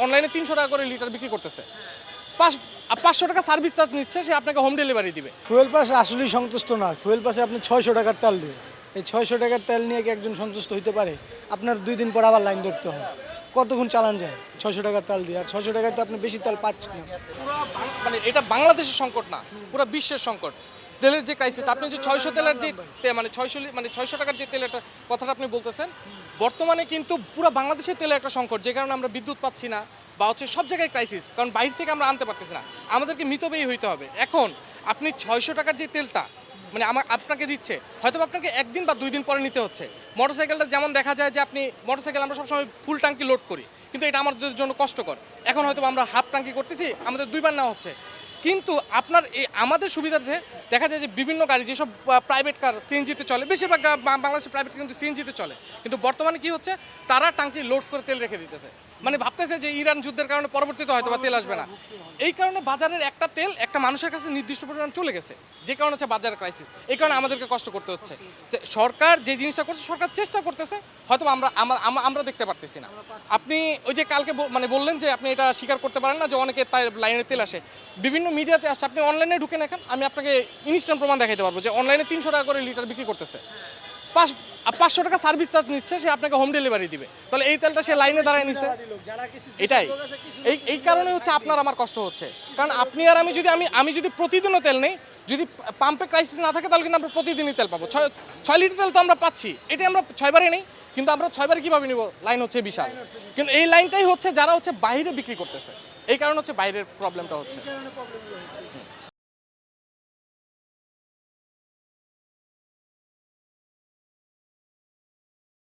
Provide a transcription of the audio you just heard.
অনলাইনে ৩০০ টাকা করে লিটার বিক্রি করতেছে, ৫০০ টাকা সার্ভিস চার্জ নিচ্ছে, সে আপনাকে হোম ডেলিভারি দিবে। ফুয়েল পাস আসলেই সন্তুষ্ট না। ফুয়েল পাসে আপনি ৬০০ টাকার তেল দেবে, এই ৬০০ টাকার তেল নিয়ে কি একজন সন্তুষ্ট হইতে পারে? আপনার ২ দিন পর আবার লাইন ধরতে হয়। কতক্ষণ চালান যায় ৬০০ টাকার তেল দিয়ে? আর ৬০০ টাকায় তো আপনি বেশি তেল পাচ্ছেন না। মানে এটা বাংলাদেশের সংকট না, পুরো বিশ্বের সংকট। তেলের যে ক্রাইসিস, আপনি যে ৬০০ তেলের যে মানে ৬০০ টাকার যে তেলের কথাটা আপনি বলতেছেন, বর্তমানে কিন্তু পুরো বাংলাদেশে তেলের একটা সংকট, যে কারণে আমরা বিদ্যুৎ পাচ্ছি না, বা হচ্ছে সব জায়গায় ক্রাইসিস, কারণ বাইরে থেকে আমরা আনতে পারতেছি না, আমাদেরকে মিতব্যয়ী হইতে হবে। এখন আপনি ৬০০ টাকার যে তেলটা মানে আপনাকে দিচ্ছে, হয়তো আপনাকে একদিন বা ২ দিন পরে নিতে হচ্ছে। মোটরসাইকেলটা যেমন দেখা যায় যে আপনি মোটরসাইকেল আমরা সবসময় ফুল ট্যাঙ্কি লোড করি, কিন্তু এটা আমাদের জন্য কষ্টকর। এখন হয়তো আমরা হাফ ট্যাঙ্কি করতেছি, আমাদের ২ বার নেওয়া হচ্ছে। কিন্তু আপনার এই আমাদের সুবিধার্থে দেখা যায় যে বিভিন্ন গাড়ি, যেসব প্রাইভেট কার সিএনজিতে চলে, বেশিরভাগ বাংলাদেশের প্রাইভেট কিন্তু সিএনজিতে চলে, কিন্তু বর্তমানে কি হচ্ছে, তারা ট্যাঙ্কি লোড করে তেল রেখে দিতেছে, মানে ভাবতেছে যে ইরান যুদ্ধের কারণে পরবর্তীতে হয়তো বা তেল আসবে না। এই কারণে বাজারের একটা তেল একটা মানুষের কাছে নির্দিষ্ট পরিমাণ চলে গেছে, যে কারণে হচ্ছে বাজারের ক্রাইসিস। এই কারণে আমাদেরকে কষ্ট করতে হচ্ছে। যে সরকার যে জিনিসটা করছে, সরকার চেষ্টা করতেছে, হয়তো আমরা দেখতে পারতেছি না। আপনি ওই যে কালকে মানে বললেন যে আপনি এটা স্বীকার করতে পারেন না যে অনেকে তাই লাইনে তেল আসে, বিভিন্ন মিডিয়াতে আসছে। আপনি অনলাইনে ঢুকে দেখেন, আমি আপনাকে ইনস্ট্যান্ট প্রমাণ দেখাতে পারবো যে অনলাইনে ৩০০ টাকা করে লিটার বিক্রি করতেছে, ৫০০ টাকা সার্ভিস চার্জ নিচ্ছে, সে আপনাকে হোম ডেলিভারি দিবে। তাহলে এই তেলটা সে লাইনে দাঁড়ায় নিচ্ছে, এটাই এই কারণে হচ্ছে আপনার আমার কষ্ট হচ্ছে। কারণ আপনি আর আমি যদি প্রতিদিনও তেল নেই, যদি পাম্পে ক্রাইসিস না থাকে, তাহলে কিন্তু আমরা প্রতিদিনই তেল পাবো। ৬ লিটার তেল তো আমরা পাচ্ছি, এটাই আমরা ৬ বারে নেই, কিন্তু আমরা ৬ বারে কীভাবে নিব? লাইন হচ্ছে বিশাল। কিন্তু এই লাইনটাই হচ্ছে যারা হচ্ছে বাইরে বিক্রি করতেছে, এই কারণে হচ্ছে বাইরের প্রবলেমটা হচ্ছে।